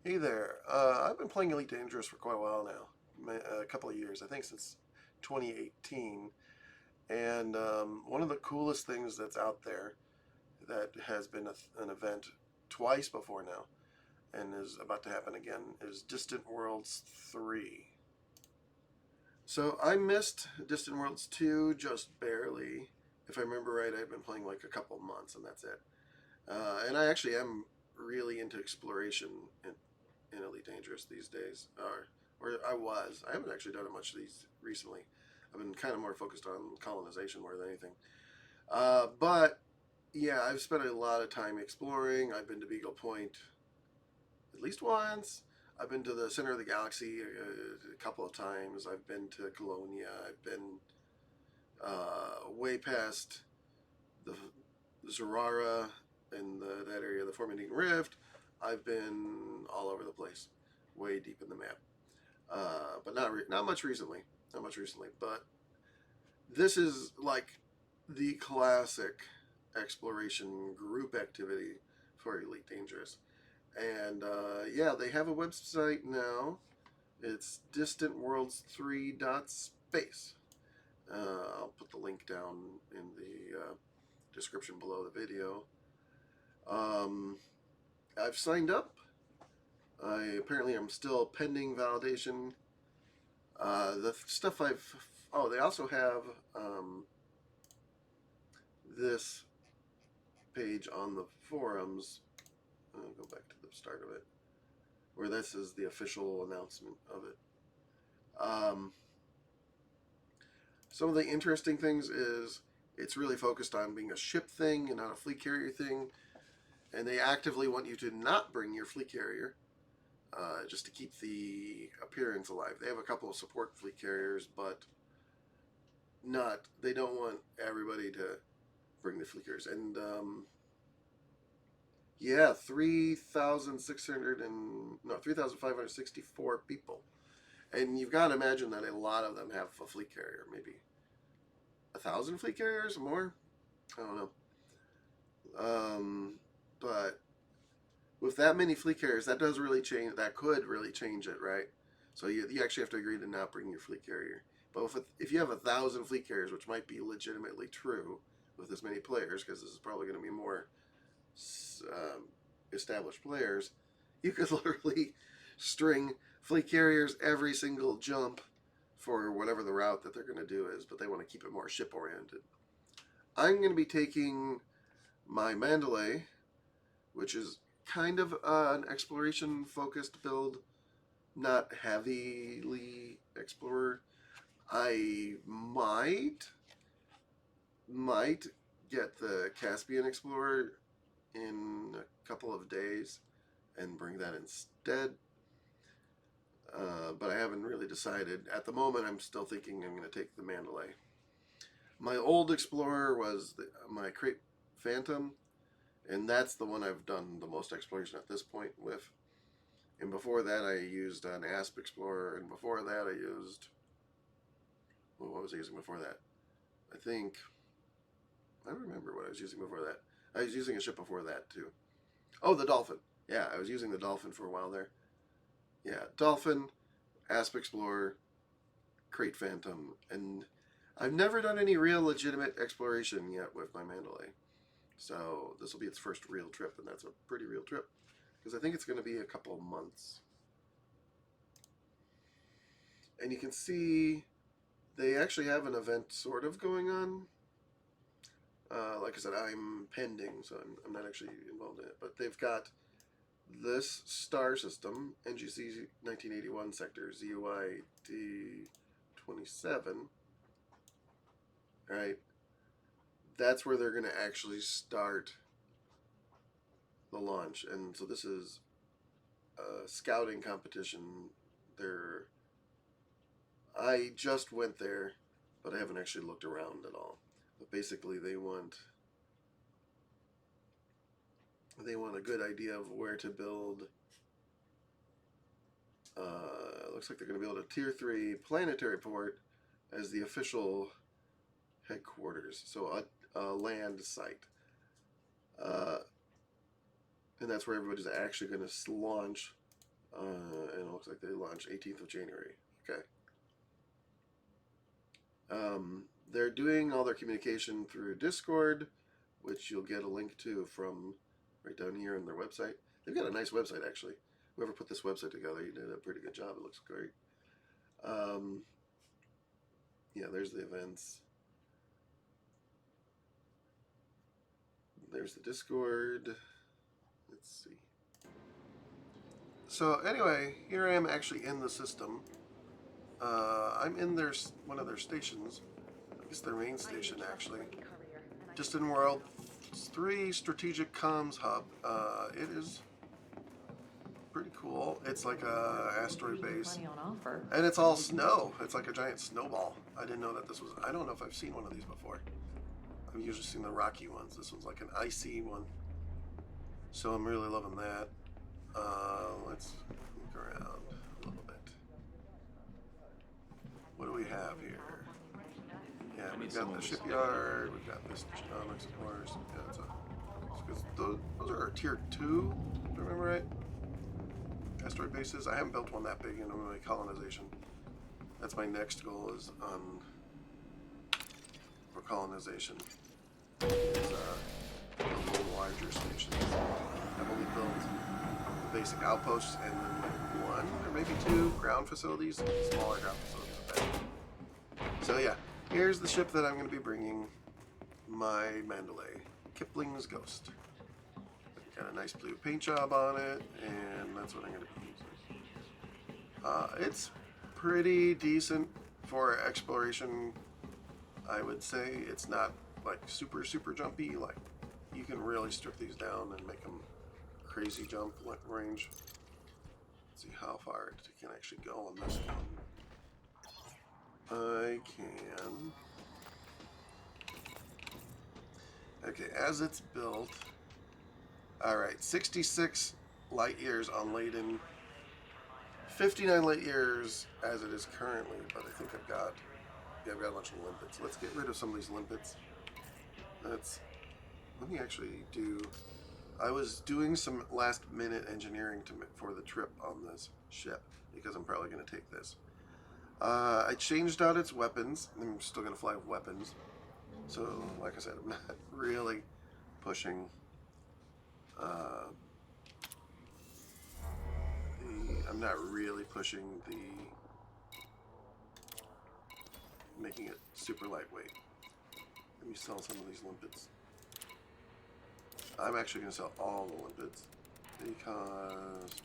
Hey there. I've been playing Elite Dangerous for quite a while now, a couple of years, I think since 2018. And one of the coolest things that's out there that has been an event twice before now and is about to happen again is Distant Worlds 3. So I missed Distant Worlds 2 just barely. If I remember right, I've been playing like a couple months and that's it. And I actually am really into exploration in Elite Dangerous these days, or I was. I haven't actually done much of these recently. I've been kind of more focused on colonization more than anything. But yeah, I've spent a lot of time exploring. I've been to Beagle Point at least once. I've been to the center of the galaxy a couple of times. I've been to Colonia. I've been way past the Zerara and that area, the Formidian Rift. I've been all over the place, way deep in the map. But not much recently. Not much recently. But this is like the classic exploration group activity for Elite Dangerous. And yeah, they have a website now. It's distantworlds3.space. I'll put the link down in the description below the video. Um, I've signed up. I apparently am still pending validation. The stuff I've they also have this page on the forums. I'll go back to the start of it, where this is the official announcement of it. Some of the interesting things is it's really focused on being a ship thing and not a fleet carrier thing, and they actively want you to not bring your fleet carrier. Just to keep the appearance alive. They have a couple of support fleet carriers, but not. They don't want everybody to bring the fleet carriers. And yeah, 3,600 and no 3,564 people, and you've got to imagine that a lot of them have a fleet carrier, maybe 1,000 fleet carriers or more. I don't know. But with that many fleet carriers, that does really change. That could really change it, right? So you actually have to agree to not bring your fleet carrier. But if you have 1,000 fleet carriers, which might be legitimately true with this many players, because this is probably going to be more um, established players, you could literally string fleet carriers every single jump for whatever the route that they're going to do is. But they want to keep it more ship oriented. I'm going to be taking my Mandalay, which is kind of an exploration focused build, not heavily explorer. I might get the Caspian Explorer in a couple of days and bring that instead. But I haven't really decided. At the moment, I'm still thinking I'm going to take the Mandalay. My old Explorer was my Crate Phantom, and that's the one I've done the most exploration at this point with. And before that, I used an Asp Explorer, and before that, I used. Well, what was I using before that? I think. I don't remember what I was using before that. I was using a ship before that, too. Oh, the Dolphin. Yeah, I was using the Dolphin for a while there. Yeah, Dolphin, Asp Explorer, Crate Phantom, and I've never done any real legitimate exploration yet with my Mandalay. So this will be its first real trip, and that's a pretty real trip because I think it's going to be a couple of months. And you can see they actually have an event sort of going on. Like I said, I'm pending, so I'm not actually involved in it. But they've got this star system, NGC 1981 sector, ZUI D27, right? That's where they're going to actually start the launch. And so this is a scouting competition. They're I just went there, but I haven't actually looked around at all. But basically, they want a good idea of where to build. Looks like they're going to build a tier 3 planetary port as the official headquarters, so a land site, uh, and that's where everybody's actually going to launch And it looks like they launch 18th of January. Okay. They're doing all their communication through Discord, which you'll get a link to from right down here on their website. They've got a nice website, actually. Whoever put this website together, you did a pretty good job. It looks great. Yeah, there's the events. There's the Discord. Let's see. So anyway, here I am actually in the system. I'm in one of their stations. I guess their main station, actually. Distant World 3 Strategic Comms Hub. It is pretty cool. It's like a asteroid base. And it's all snow. It's like a giant snowball. I didn't know that this was... I don't know if I've seen one of these before. I've usually seen the rocky ones. This one's like an icy one. So I'm really loving that. Let's look around a little bit. What do we have here? Yeah, we've got the shipyard. We've got this genomics, of course. Yeah, those are our tier 2, if I remember right. Asteroid bases. I haven't built one that big in my colonization. That's my next goal is for colonization. Is a little larger stations. I've only built the basic outposts and then like 1 or maybe 2 ground facilities, smaller ground facilities. So yeah, here's the ship that I'm going to be bringing. My Mandalay, Kipling's Ghost. Got a nice blue paint job on it, and that's what I'm going to be using. It's pretty decent for exploration, I would say. It's not like super jumpy. Like, you can really strip these down and make them crazy jump range. Let's see how far it can actually go on this one. I can. Okay, as it's built. Alright, 66 light years on Layden. 59 light years as it is currently, but I think I've got a bunch of limpets. Let's get rid of some of these limpets. Let me actually do... I was doing some last minute engineering for the trip on this ship, because I'm probably going to take this. I changed out its weapons. I'm still going to fly with weapons. So, like I said, I'm not really pushing making it super lightweight. Let me sell some of these limpets. I'm actually going to sell all the limpets because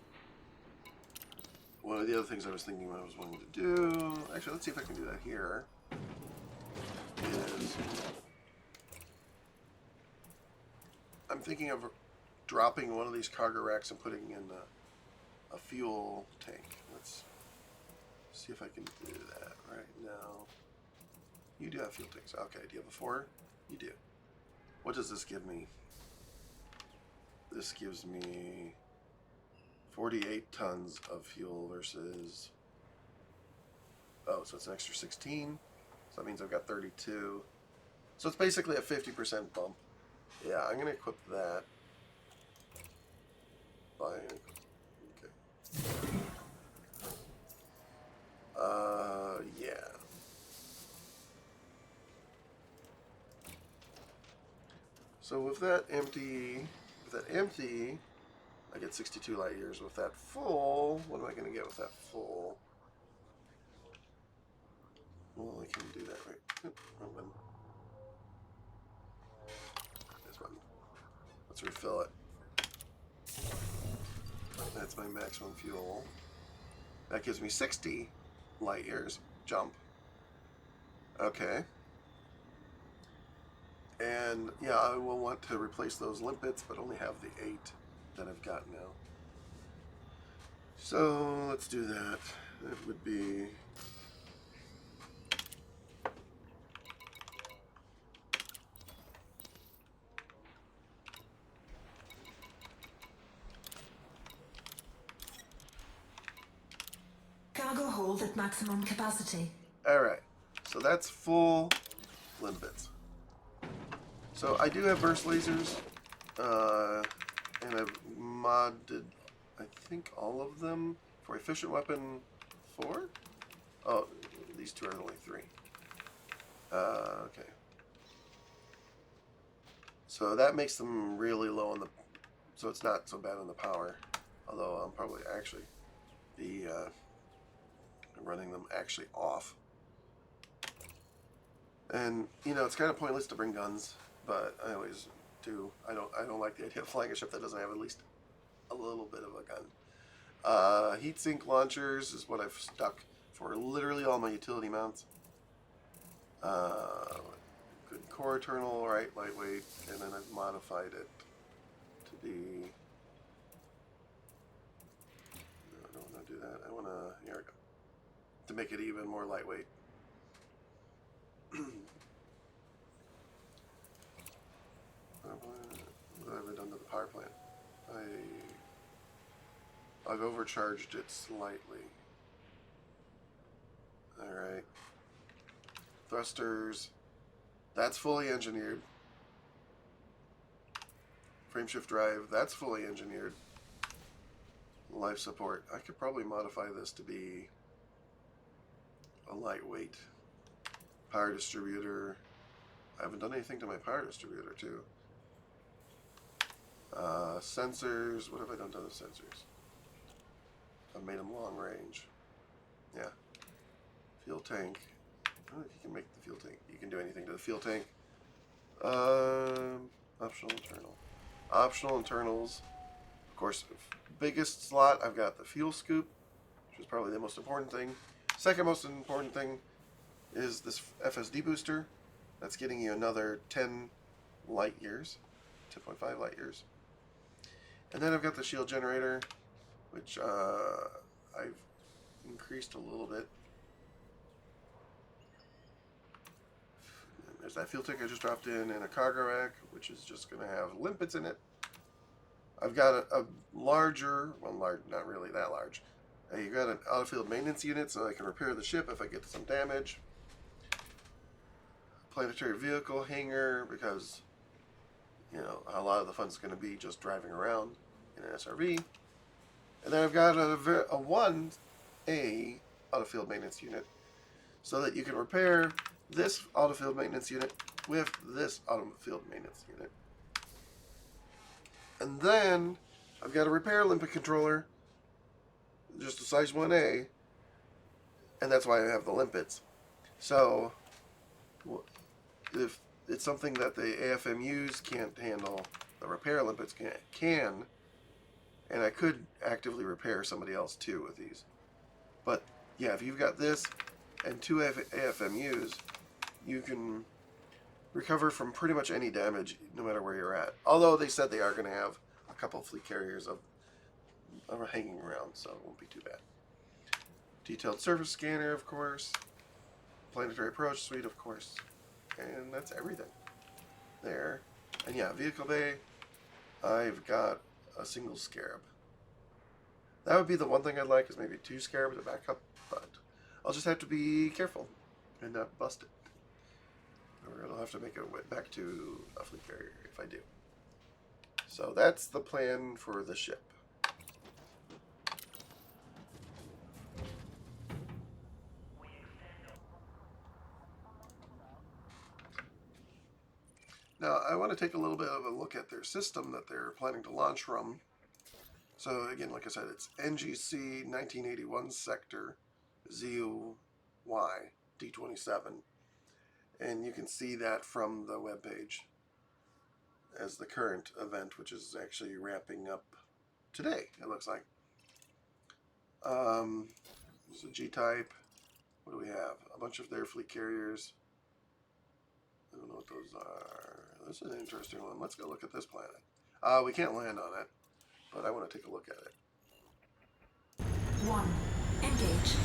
one of the other things I was thinking I was wanting to do, actually let's see if I can do that here, is I'm thinking of dropping one of these cargo racks and putting in a fuel tank. Let's see if I can do that right now. You do have fuel tanks. Okay, do you have a 4? You do. What does this give me? This gives me 48 tons of fuel versus... Oh, so it's an extra 16. So that means I've got 32. So it's basically a 50% bump. Yeah, I'm going to equip that. Okay. Yeah. So with that empty, I get 62 light years. With that full, what am I going to get with that full? Well, I can do that right. Wrong one. This one. Let's refill it. That's my maximum fuel. That gives me 60 light years jump. Okay. And yeah, I will want to replace those limpets, but only have the 8 that I've got now. So let's do that. That would be... Cargo hold at maximum capacity. Alright, so that's full limpets. So I do have burst lasers, and I've modded, I think all of them for efficient weapon 4. Oh, these two are only 3. Okay. So that makes them really low on the. So it's not so bad on the power. Although I'll probably actually be running them actually off. And it's kind of pointless to bring guns, but I always do. I don't like the idea of flying a ship that doesn't have at least a little bit of a gun. Heatsink launchers is what I've stuck for literally all my utility mounts. Good core internal, right, lightweight, and then I've modified it to be. No, I don't want to do that. I want to. Here we go. To make it even more lightweight. What have I done to the power plant? I've overcharged it slightly. Alright. Thrusters. That's fully engineered. Frameshift drive. That's fully engineered. Life support. I could probably modify this to be a lightweight. Power distributor. I haven't done anything to my power distributor too. Sensors. What have I done to the sensors? I've made them long range. Yeah. Fuel tank. I don't know if you can make the fuel tank. You can do anything to the fuel tank. Optional internal. Optional internals. Of course, biggest slot, I've got the fuel scoop, which is probably the most important thing. Second most important thing is this FSD booster. That's getting you another 10 light years. 10.5 light years. And then I've got the shield generator, which I've increased a little bit. And there's that fuel tank I just dropped in, and a cargo rack, which is just going to have limpets in it. I've got a larger, well, not really that large. You've got an out-of-field maintenance unit, so I can repair the ship if I get some damage. Planetary vehicle hangar, because a lot of the fun's going to be just driving around in an SRV. And then I've got a 1A out-of-field maintenance unit, so that you can repair this out-of-field maintenance unit with this out-of-field maintenance unit. And then I've got a repair limpet controller, just a size 1A, and that's why I have the limpets. So if it's something that the AFMUs can't handle, the repair limpets can, and I could actively repair somebody else too with these. But yeah, if you've got this and 2 AFMUs, you can recover from pretty much any damage no matter where you're at. Although they said they are going to have a couple of fleet carriers of hanging around, so it won't be too bad. Detailed surface scanner, of course. Planetary approach suite, of course. And that's everything there. And yeah, vehicle bay, I've got a single scarab. That would be the one thing I'd like, is maybe 2 scarabs to back up, but I'll just have to be careful and not bust it. Or it'll have to make it back to a fleet carrier if I do. So that's the plan for the ship. Now, I want to take a little bit of a look at their system that they're planning to launch from. So again, like I said, it's NGC 1981 sector ZUY D27. And you can see that from the webpage as the current event, which is actually wrapping up today, it looks like. There's a G-type. What do we have? A bunch of their fleet carriers. I don't know what those are. This is an interesting one. Let's go look at this planet. We can't land on it, but I want to take a look at it. 1. Engage.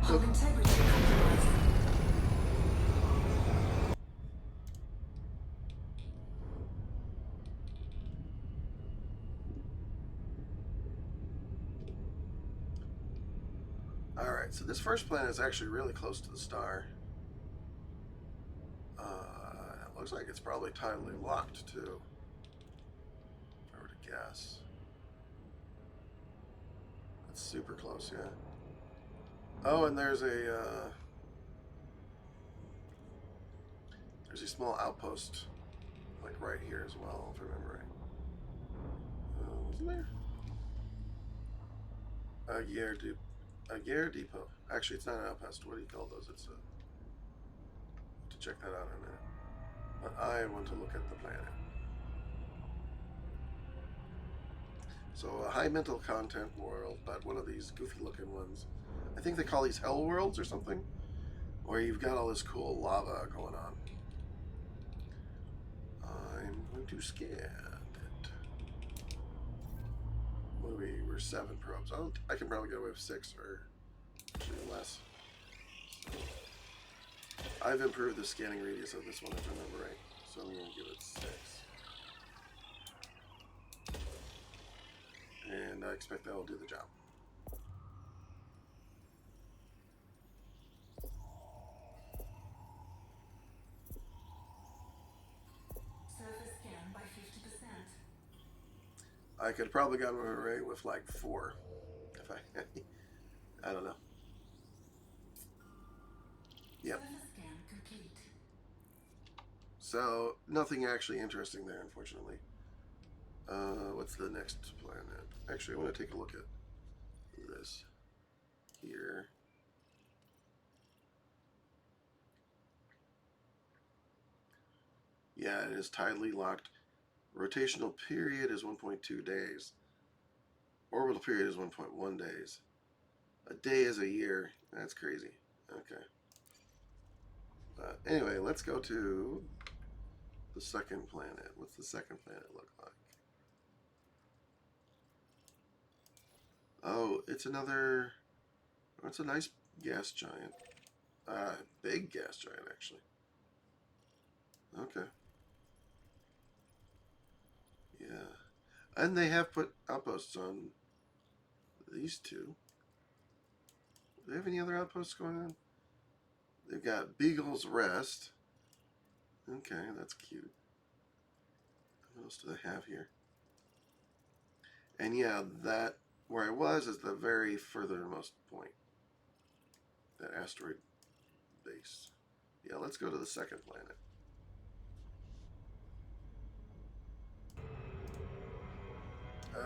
Hull integrity compromised. Alright, so this first planet is actually really close to the star. Looks like it's probably tidally locked too. If I were to guess. That's super close, yeah. Oh, and there's a small outpost, like right here as well, if I remember right. Wasn't there? A Aguirre Depot. Actually, it's not an outpost. What do you call those? It's a. To check that out in a minute. But I want to look at the planet. So a high mental content world, but one of these goofy looking ones. I think they call these hell worlds or something, where you've got all this cool lava going on. I'm going to scan it. What we're 7 probes. I can probably get away with 6 or actually less. So I've improved the scanning radius of this one, if I remember right. So I'm going to give it 6. And I expect that will do the job. Surface scan by 50%. I could have probably gotten away with like 4 if I don't know. Yep. Surface scan complete. So nothing actually interesting there, unfortunately. What's the next planet? Actually, I want to take a look at this here. Yeah, it is tidally locked. Rotational period is 1.2 days. Orbital period is 1.1 days. A day is a year. That's crazy. Okay. Anyway, let's go to the second planet. What's the second planet look like? Oh, it's another. Oh, it's a nice gas giant. Big gas giant, actually. Okay. Yeah. And they have put outposts on these two. Do they have any other outposts going on? They've got Beagle's Rest. Okay, that's cute. What else do they have here? And yeah, that where I was is the very furthermost point. That asteroid base. Yeah, let's go to the second planet.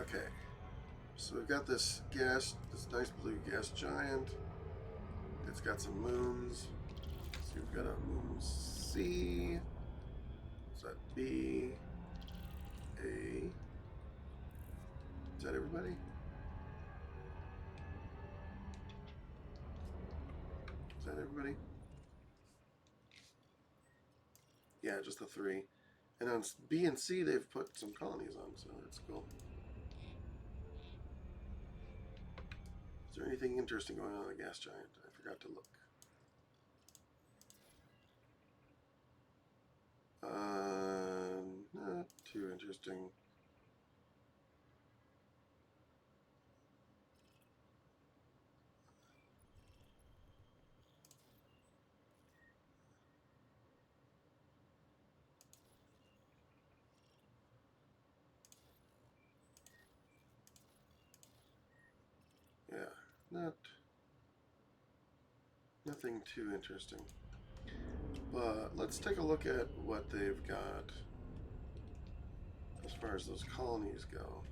Okay. So we've got this nice blue gas giant. It's got some moons. So we've got a moon C. Is that B? A. Is that everybody? Is that everybody? Yeah, just the 3. And on B and C, they've put some colonies on, so that's cool. Is there anything interesting going on in the gas giant? I forgot to look. Not too interesting. Yeah, nothing too interesting. But let's take a look at what they've got as far as those colonies go.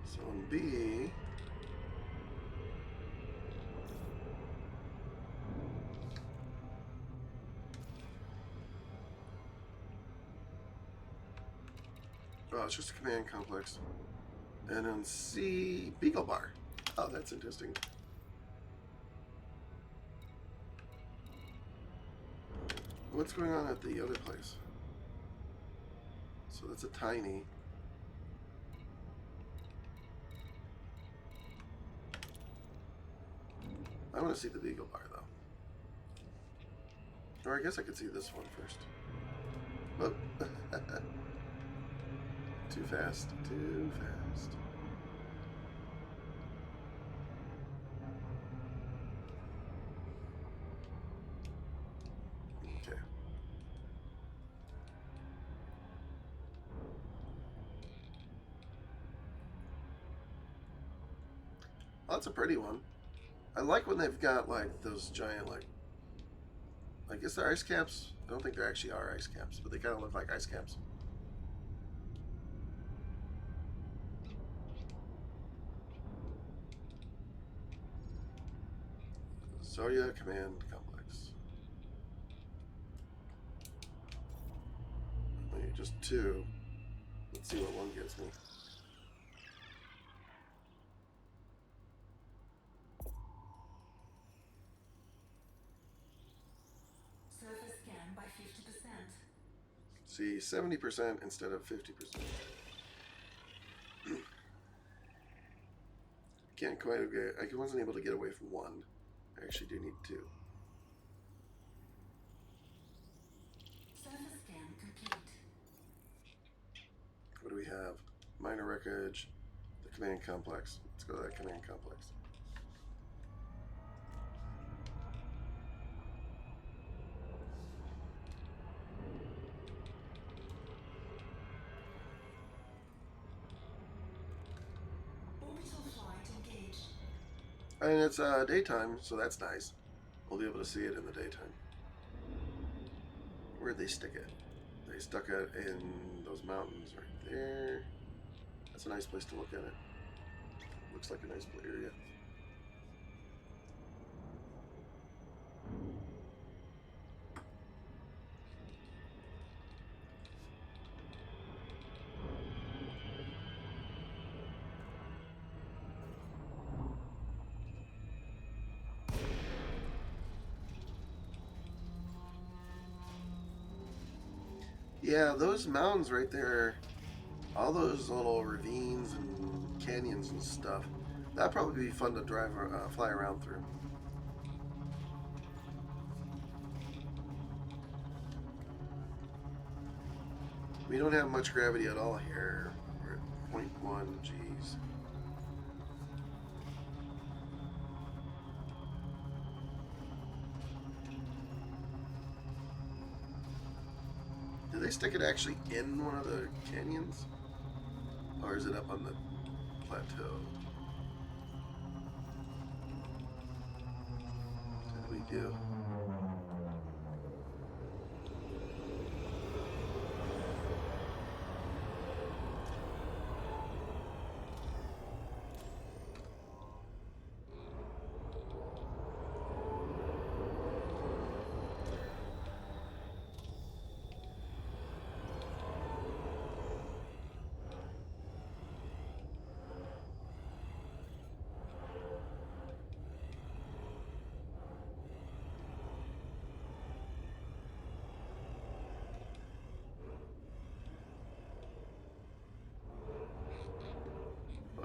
So in B, oh, it's just a command complex. And on C, Beagle Bar. Oh, that's interesting. What's going on at the other place? So that's a tiny. I want to see the Beagle Bar, though. Or I guess I could see this one first. Oh. Too fast. Too fast. Okay. that's a pretty one. I like when they've got like those giant like I guess they're ice caps. I don't think they actually are ice caps, but they kind of look like ice caps. Zarya Command Complex. Wait, just two. Let's see what one gives me. Surface scan by 50%. See, 70% instead of 50%. Can't quite get. I wasn't able to get away from one. I actually do need two. Surface scan complete. What do we have? Minor wreckage. The command complex. Let's go to that command complex. Orbital flight engaged. And it's daytime, so that's nice. We'll be able to see it in the daytime. Where'd they stick it? They stuck it in those mountains right there. That's a nice place to look at it. Looks like a nice area. Yeah, those mountains right there, all those little ravines and canyons and stuff, that'd probably be fun to drive, fly around through. We don't have much gravity at all here. We're at 0.1 G's. Did they stick it actually in one of the canyons? Or is it up on the plateau? What did we do?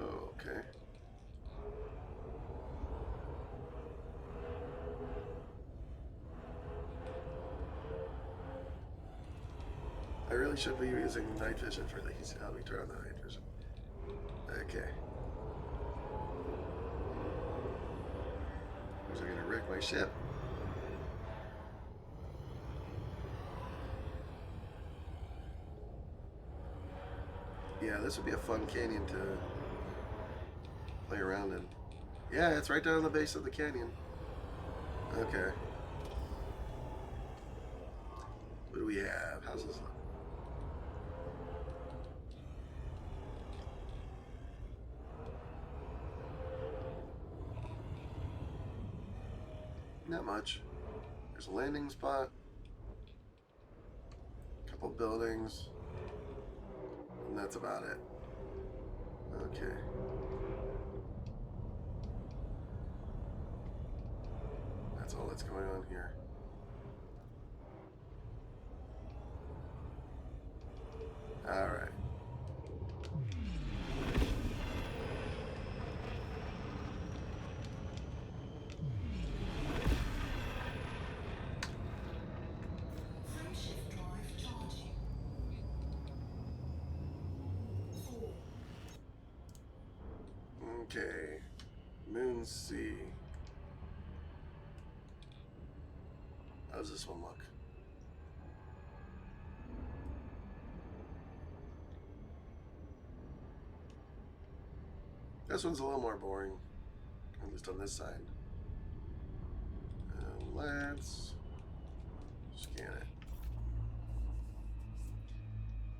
Oh, okay. I really should be using night vision for these. How do we turn on the night vision? Okay. Was I gonna wreck my ship? Yeah, this would be a fun canyon to play around in. Yeah, it's right down the base of the canyon. Okay. What do we have? How's this look? Not much. There's a landing spot, a couple buildings, and that's about it. Okay. That's all that's going on here. Alright. Frameshift drive charging. 4. Okay. Moon Sea. How's this one look? This one's a little more boring. at least on this side. And let's scan it.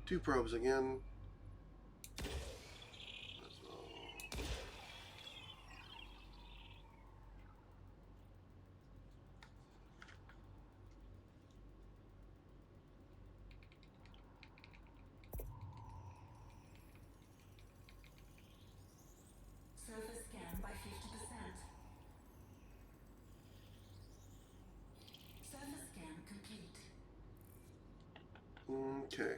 2 probes again. Surface scan by 50%. Surface scan complete. Okay.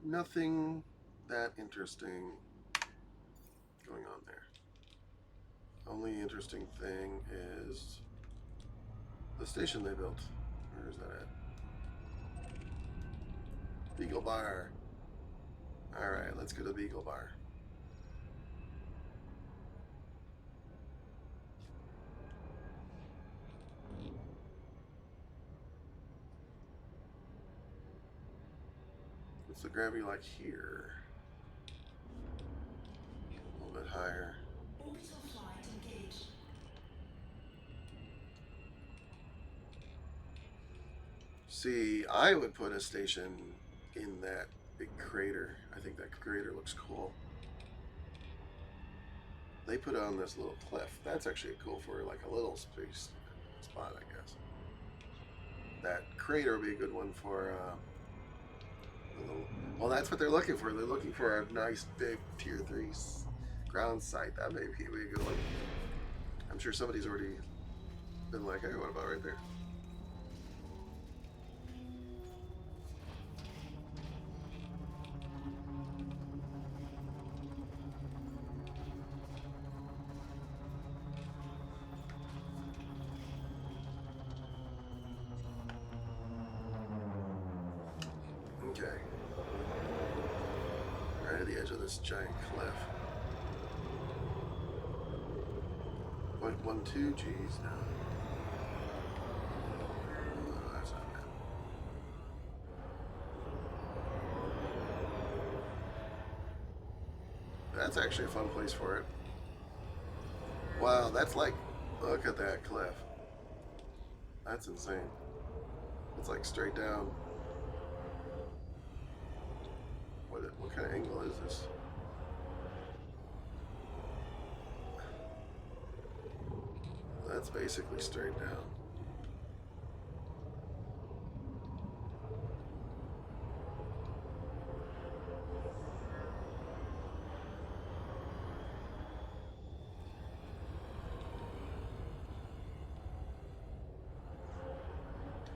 Nothing that interesting going on there. Only interesting thing is the station they built. Where is that at? Beagle Bar. Alright, let's go to Beagle Bar. What's the gravity like here? A little bit higher. Orbital flight engaged. See, I would put a station in that big crater. I think that crater looks cool. They put it on this little cliff. That's actually cool for like a little space spot, I guess. That crater would be a good one for well, that's what they're looking for. They're looking for a nice big tier 3 ground site. That may be a good one. I'm sure somebody's already been like, hey, what about right there? Okay. Right at the edge of this giant cliff. 0.12 G's now. Oh, that's not bad. That's actually a fun place for it. Wow, that's like, look at that cliff. That's insane. It's like straight down. What kind of angle is this? That's basically straight down.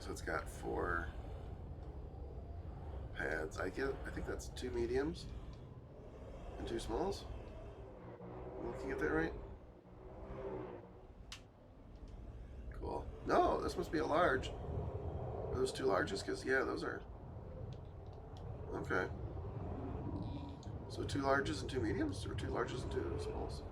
So it's got 4 pads. I think that's 2 mediums and 2 smalls. Am I looking at that right? Cool. No, this must be a large. Are those 2 larges? Because, yeah, those are. Okay. So 2 larges and 2 mediums? Or 2 larges and 2 smalls?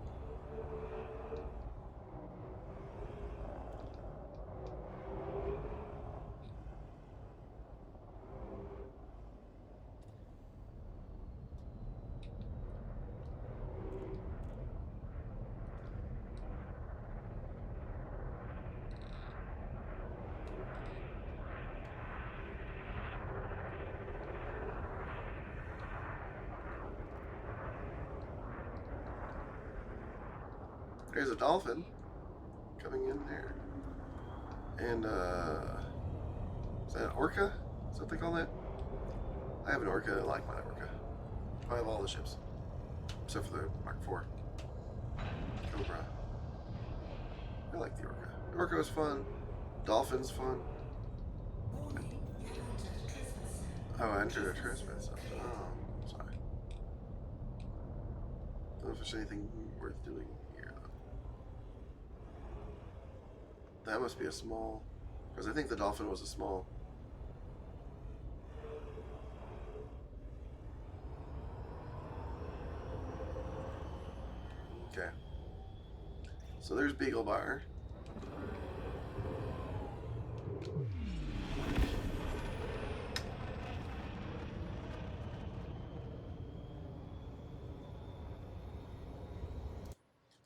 There's a dolphin coming in there. And, is that an orca? Is that what they call that? I have an orca. I like my orca. I have all the ships. Except for the Mark IV. Cobra. I like the orca. The orca was fun. Dolphin's fun. Warning, you have entered a trespass zone. Oh, I entered a trespass zone. Oh, sorry. Don't know if there's anything worth doing here, though. That must be a small. Because I think the dolphin was a small. Okay. So there's Beagle Bar.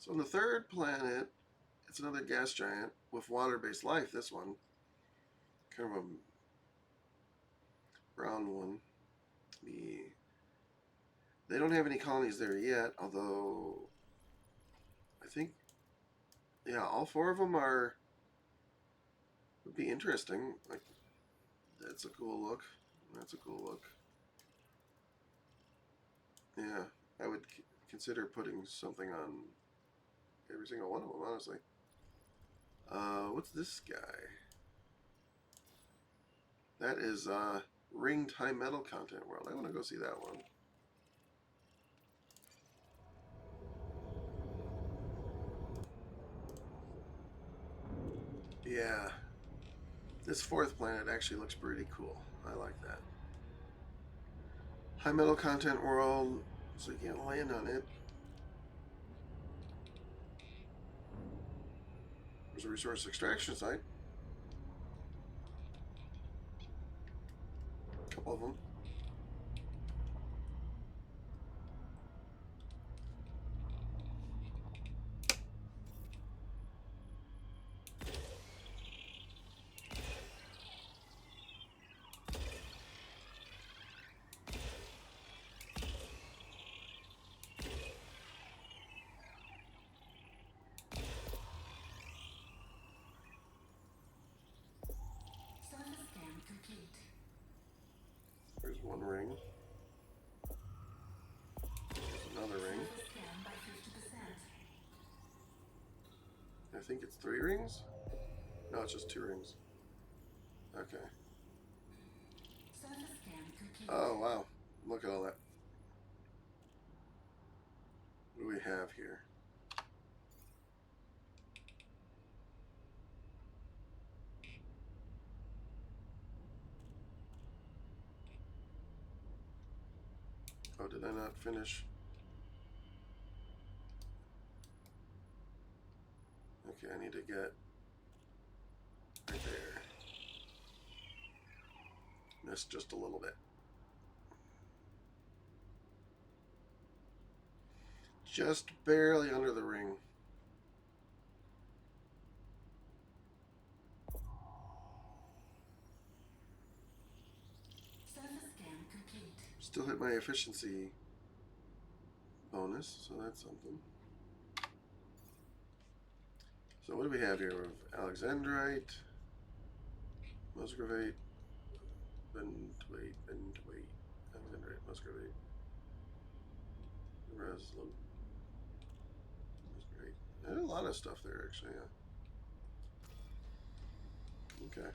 So on the third planet, it's another gas giant with water-based life. This one, kind of a brown one. They don't have any colonies there yet, although I think, yeah, all 4 of them would be interesting. Like, that's a cool look. That's a cool look. Yeah, I would consider putting something on every single one of them, honestly. What's this guy? That is ringed high metal content world. I want to go see that one. Yeah, this 4th planet actually looks pretty cool. I like that. High metal content world, so you can't land on it. There's a resource extraction site. A couple of them. Surface scan complete. There's one ring. There's another ring. Surface scan by 50%. I think it's 3 rings? No, it's just 2 rings. Okay. Surface scan complete. Oh, wow. Look at all that. What do we have here? Oh, did I not finish? Okay, I need to get right there. Missed just a little bit. Just barely under the ring. Surface scan complete. Still hit my efficiency bonus, so that's something. So what do we have here? We have Alexandrite, Musgravate, Bentwait, Alexandrite, Musgravate, Reslum, Musgravate. There's a lot of stuff there, actually, yeah. Okay.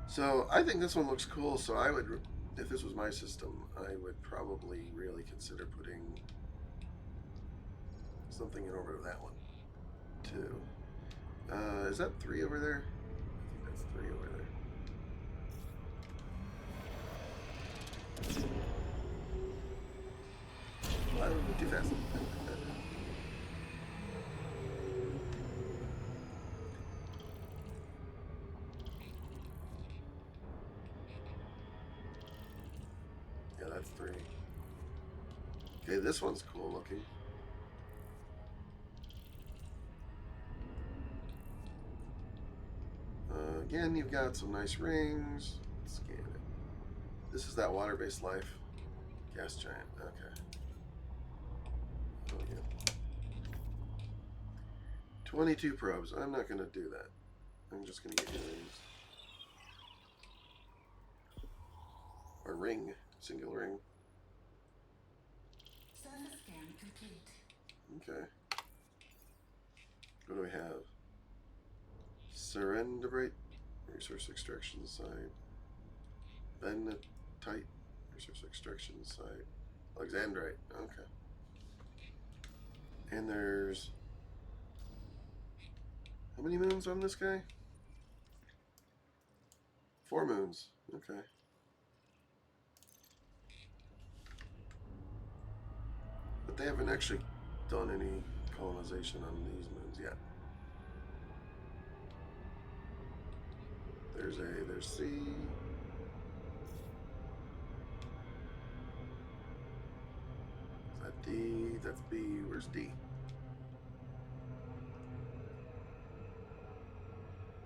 So I think this one looks cool, so I would, if this was my system, I would probably really consider putting something in over to that one, too. Is that 3 over there? I think that's 3 over there. Well, that would be too fast. Yeah, that's 3. Okay, this one's cool looking. Again, you've got some nice rings. Let's scan it. This is that water-based life. Gas giant. Okay. Oh, yeah. 22 probes. I'm not going to do that. I'm just going to get you rings. Or ring. Single ring. Surface scan complete. Okay. What do we have? Serendibrite. Resource extraction site. Venetite. Resource extraction site. Alexandrite. Okay. And there's... How many moons on this guy? 4 moons. Okay. But they haven't actually done any colonization on these moons yet. There's C. D, that's B. Where's D?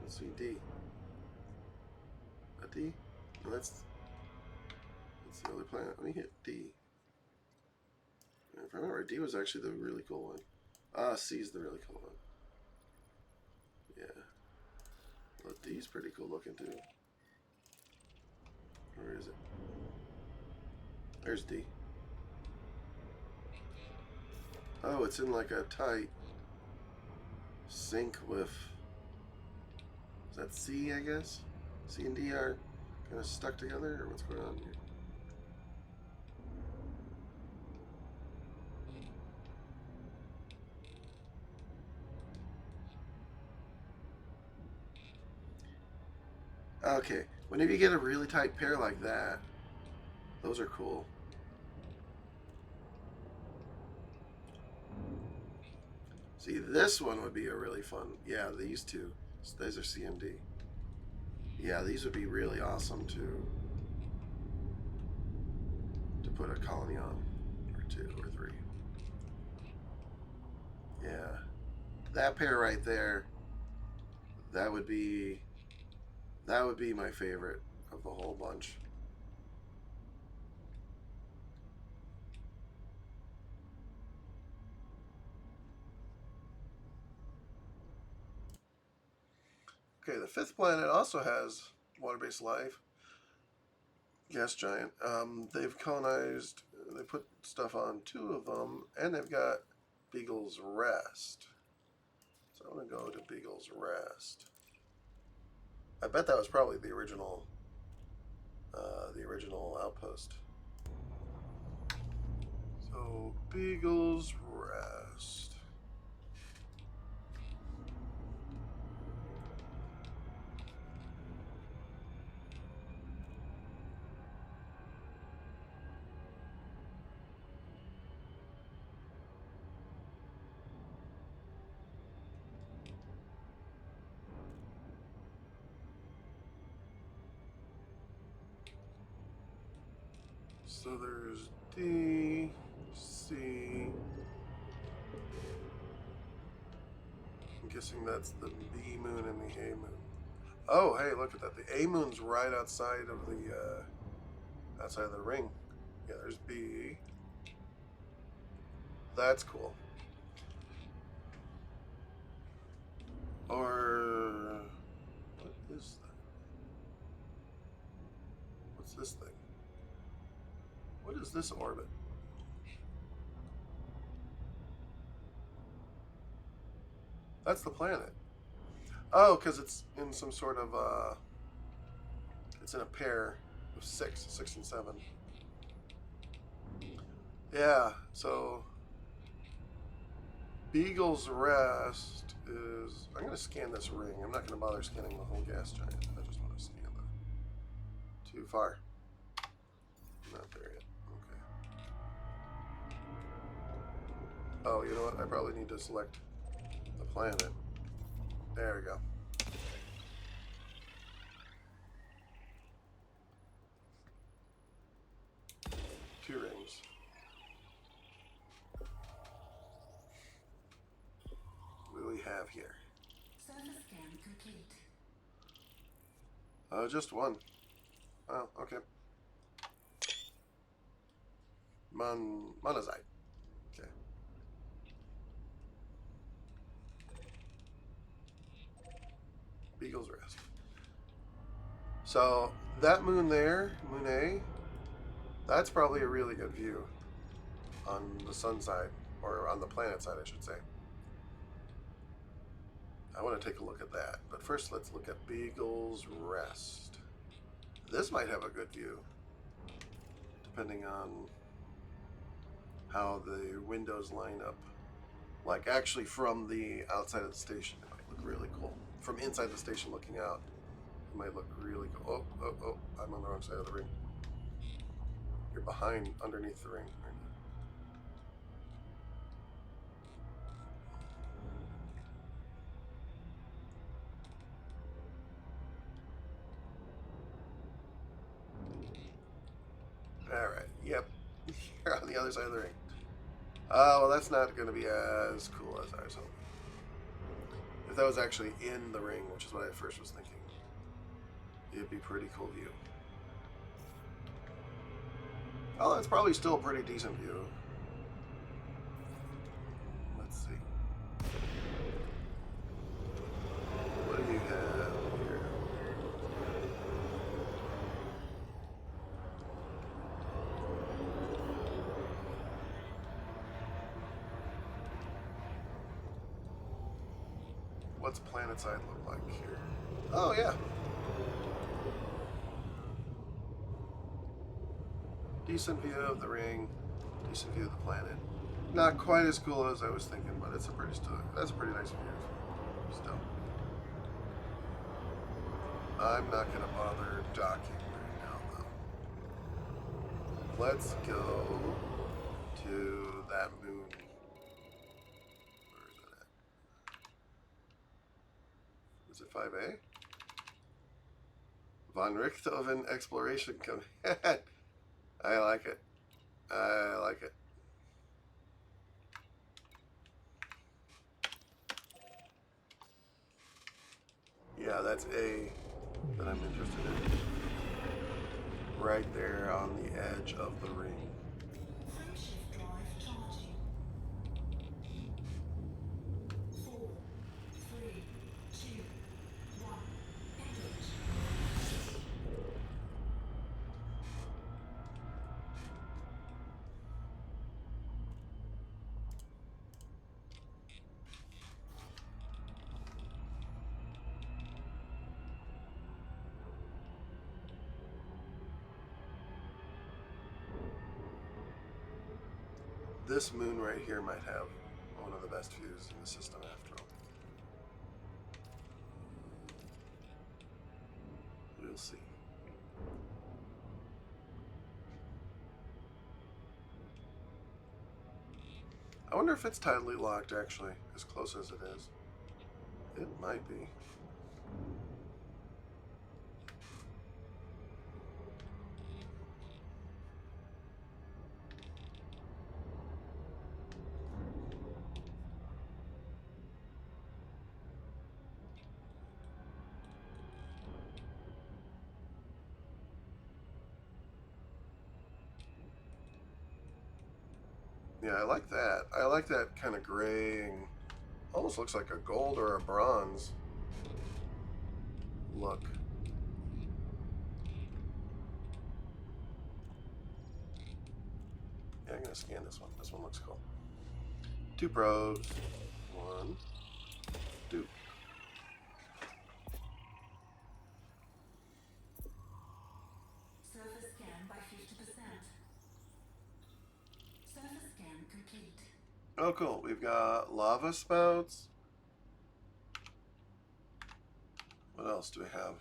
Let's see, D. A D? No, that's the other planet. Let me hit D. If I remember, D was actually the really cool one. Ah, C's the really cool one. Yeah. Well, D's pretty cool looking too. Where is it? There's D. Oh, it's in like a tight sync with. Is that C, I guess? C and D are kind of stuck together, or what's going on here? Okay, whenever you get a really tight pair like that, those are cool. See, this one would be a really fun. Yeah, these two. These are C and D. Yeah, these would be really awesome to put a colony on, or two, or three. Yeah, that pair right there. That would be my favorite of the whole bunch. Okay, the fifth planet also has water-based life. Gas giant. They've colonized. They put stuff on two of them, and they've got Beagle's Rest. So I'm gonna go to Beagle's Rest. I bet that was probably the original outpost. So Beagle's Rest. So there's D, C. I'm guessing that's the B moon and the A moon. Oh, hey, look at that. The A moon's right outside of the ring. Yeah, there's B. That's cool. Or what is that? What's this thing? What is this orbit? That's the planet. Oh, because it's in some sort of it's in a pair of six and seven. Yeah, so Beagle's Rest is. I'm gonna scan this ring. I'm not gonna bother scanning the whole gas giant. I just want to scan the. Too far. Not there yet. Okay. Oh, you know what? I probably need to select the planet. There we go. Two rings. What do we have here? Surface scan complete. Just one. Oh, okay. Monazite. Okay. Beagle's Rest. So that moon there, Moon A, that's probably a really good view on the sun side, or on the planet side, I should say. I want to take a look at that. But first, let's look at Beagle's Rest. This might have a good view, depending on how the windows line up. Like, actually, from the outside of the station, it might look really cool. From inside the station looking out, it might look really cool. Oh, I'm on the wrong side of the ring. You're behind, underneath the ring. Alright, yep. You're on the other side of the ring. Well, that's not going to be as cool as I was hoping. If that was actually in the ring, which is what I first was thinking, it'd be pretty cool view. Oh, that's probably still a pretty decent view. Let's see. What do you have here? What's PlanetSide look like here? Oh, yeah. Decent view of the ring. Decent view of the planet. Not quite as cool as I was thinking, but it's a pretty that's a pretty nice view still. I'm not going to bother docking right now, though. Let's go to that moon. Where is it at? Is it 5A? Von Richthofen Exploration Command. I like it. I like it. Yeah, that's A that I'm interested in. Right there on the edge of the ring. Frameshift drive charging. 4, 3, 2, 1. Engage. This moon right here might have one of the best views in the system after all. We'll see. I wonder if it's tidally locked actually, as close as it is. It might be. Yeah, I like that. I like that kind of graying, almost looks like a gold or a bronze look. Yeah, I'm gonna scan this one. This one looks cool. 2 probes. 1, 2. Surface scan by 50%. Surface scan complete. Oh, cool. We've got lava spouts. What else do we have?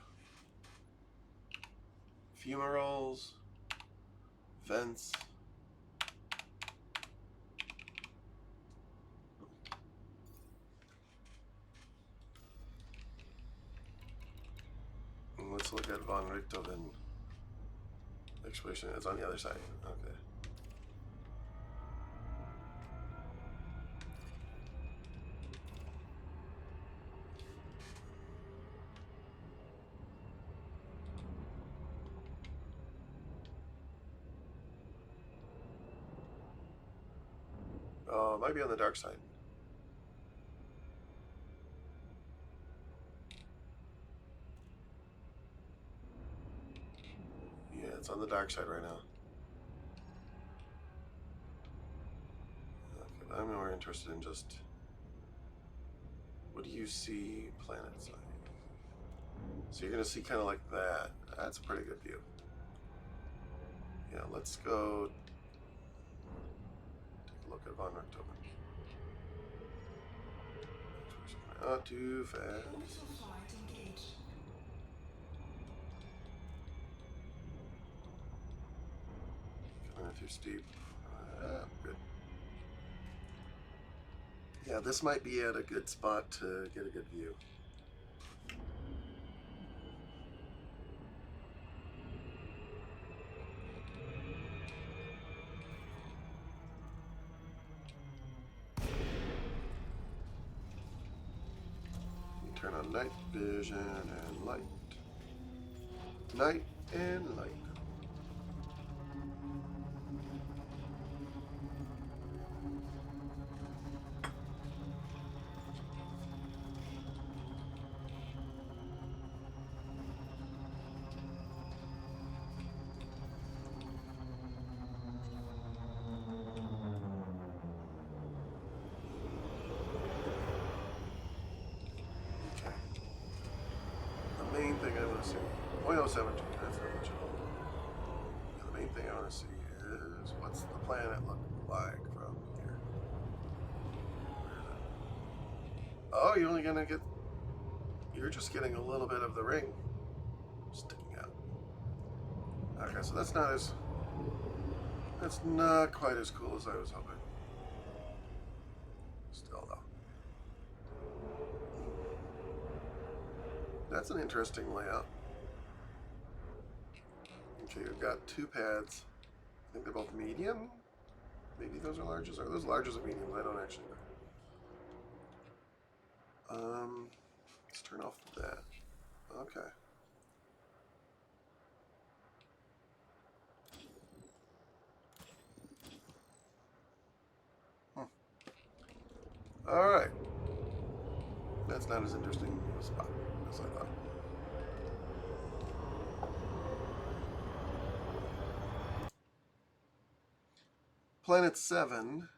Fumaroles. Vents. And let's look at Von Richthofen exploration. It's on the other side. Okay. Oh, it might be on the dark side. Yeah, it's on the dark side right now. Okay, I'm more interested in just what do you see planet side? So you're gonna see kind of like that. That's a pretty good view. Yeah, let's go take a look at Von Richthofen. Not too fast. Orbital flight engaged. Coming in too steep. Good. Yeah, this might be at a good spot to get a good view. turn on night vision and light. Night and light. Okay. The main thing I want to see. 0.017, that's not much at all. The main thing I want to see is what's the planet look like from here. Oh, you're only gonna get. You're just getting a little bit of the ring sticking out. Okay, so that's not as. That's not quite as cool as I was hoping. Still, though. That's an interesting layout. Okay, we've got two pads. I think they're both medium. Maybe those are larges. Are those larges or mediums? I don't actually know. Let's turn off that. Okay. All right. That's not as interesting a spot as I thought. Planet 7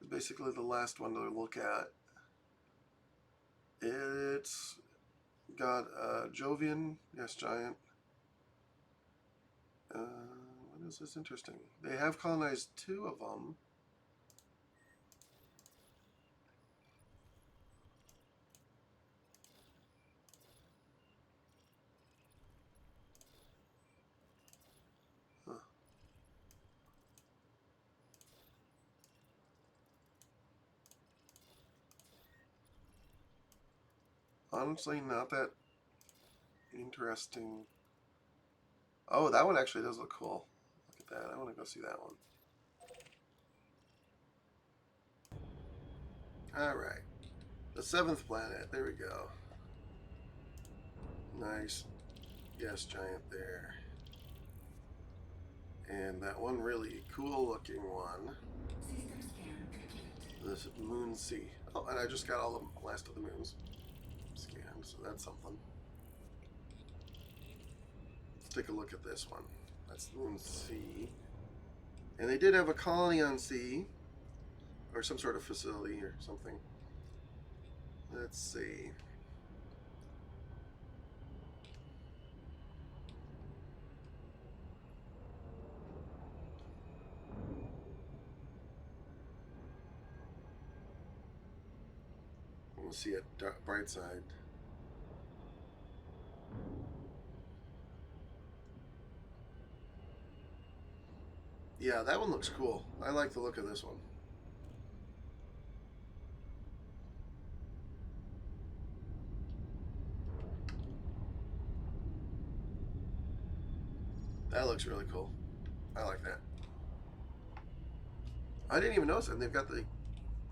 is basically the last one to look at. It's got Jovian, yes, giant. What is this interesting? They have colonized two of them. Huh. Honestly, not that interesting. Oh, that one actually does look cool. Look at that. I want to go see that one. All right. The 7th planet. There we go. Nice. Yes, giant there. And that one really cool looking one. System scan complete. This Moon C. Oh, and I just got all the last of the moons scanned, so that's something. Let's take a look at this one. That's Moon C. And they did have a colony on C, or some sort of facility or something. Let's see. We'll see it bright side. Yeah, that one looks cool. I like the look of this one. That looks really cool. I like that. I didn't even notice it. And they've got the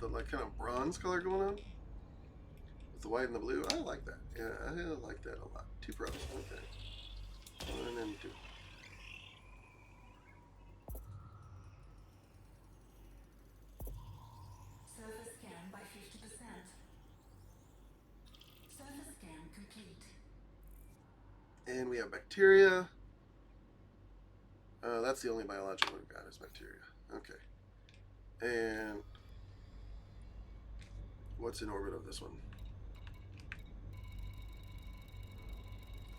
like kind of bronze color going on with the white and the blue. I like that. Yeah, I like that a lot. 2 pros. Okay. 1 and 2. Surface scan by 50%. Surface scan complete. And we have bacteria. That's the only biological we've got is bacteria. Okay. And what's in orbit of this one?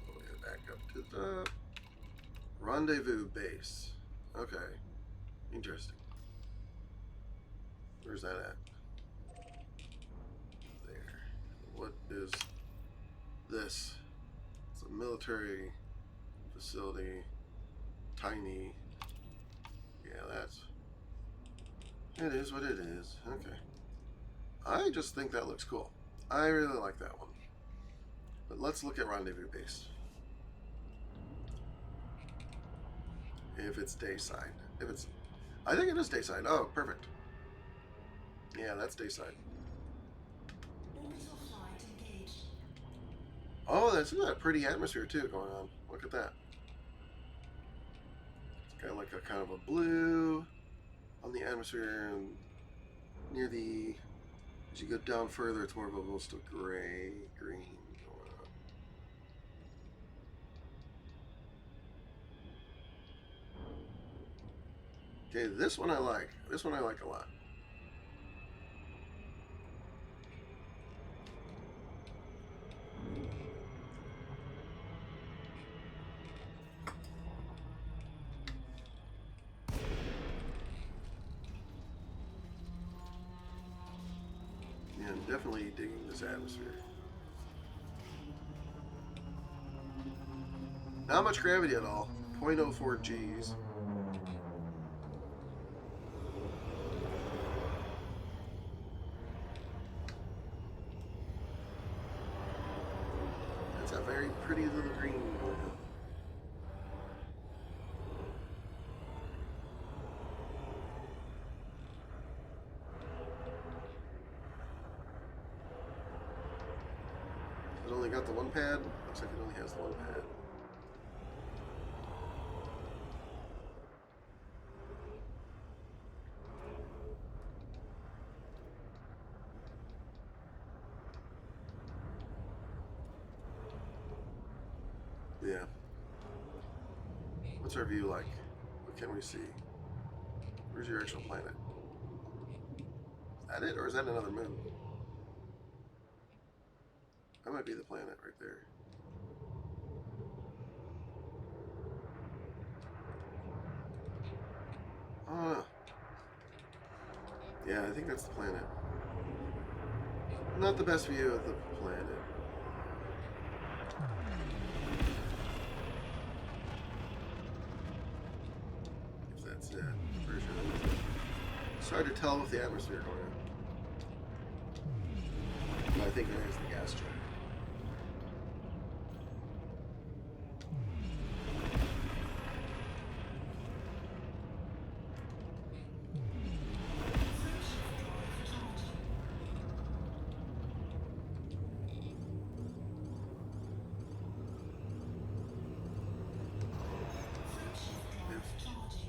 We'll back up to the rendezvous base. Okay. Interesting. Where's that at? There. What is this? It's a military facility. Tiny. Yeah, that's. It is what it is. Okay. I just think that looks cool. I really like that one. But let's look at rendezvous base. If it's dayside. If it's. I think it is dayside. Oh, perfect. Yeah, that's dayside. Orbital flight engaged. Oh, that's got a pretty atmosphere too going on. Look at that. It's got like a kind of a blue on the atmosphere, and near the as you go down further, it's more of almost a gray green going on. Okay, this one I like. This one I like a lot. Yeah, I'm definitely digging this atmosphere. Not much gravity at all. 0.04 G's. That's a very pretty little green going on. It only got the one pad? Looks like it only has the one pad. Yeah. What's our view like? What can we see? Where's your actual planet? Is that it, or is that another moon? That might be the planet right there. Oh, yeah, I think that's the planet. Not the best view of the planet. If that's it. Pretty sure that's it. It's hard to tell with the atmosphere going on. But I think that is the gas giant.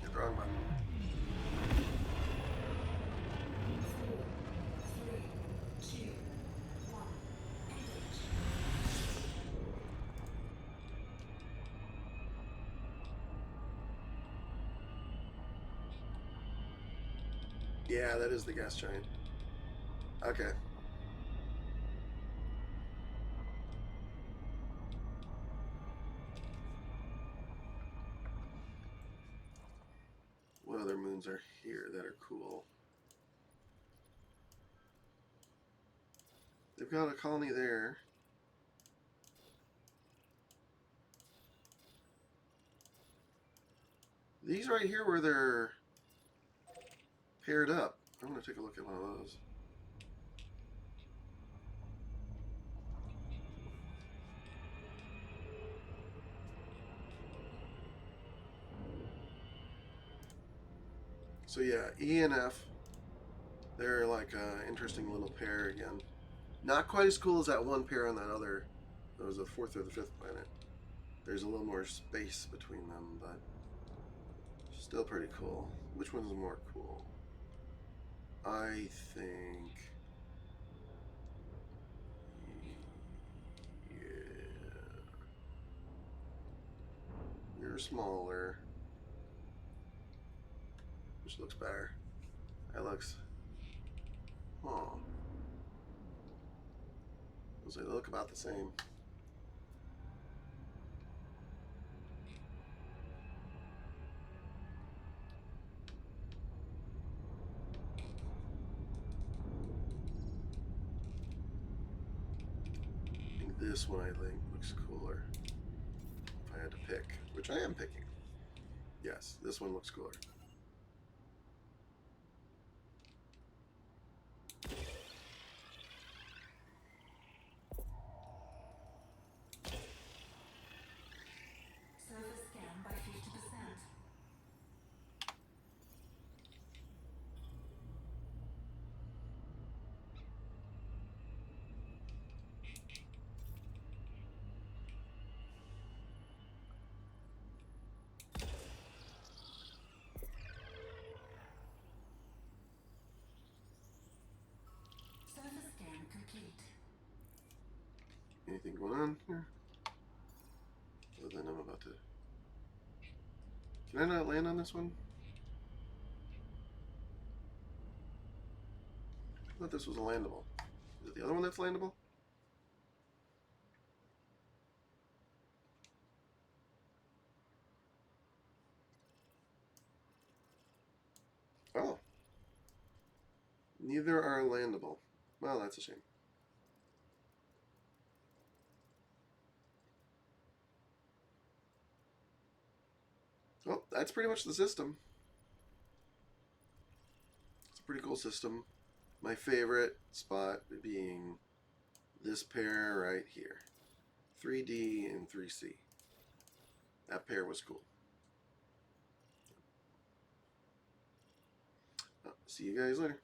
Hit the wrong button. Yeah, that is the gas giant. Okay. What other moons are here that are cool? They've got a colony there. These right here where they're paired up. I'm going to take a look at one of those. So yeah, E and F, they're like an interesting little pair again. Not quite as cool as that one pair on that other. That was the fourth or the fifth planet. There's a little more space between them, but still pretty cool. Which one's more cool? I think. Yeah. You're smaller. Which looks better? That looks. Oh. Looks like they look about the same. I think this one looks cooler. If I had to pick, which I am picking. Yes, this one looks cooler. Surface scan by 50%. anything going on here. Other than I'm about to... Can I not land on this one? I thought this was a landable. Is it the other one that's landable? Oh. Neither are landable. Well, that's a shame. Well, that's pretty much the system. It's a pretty cool system. My favorite spot being this pair right here. 3D and 3C. That pair was cool. See you guys later.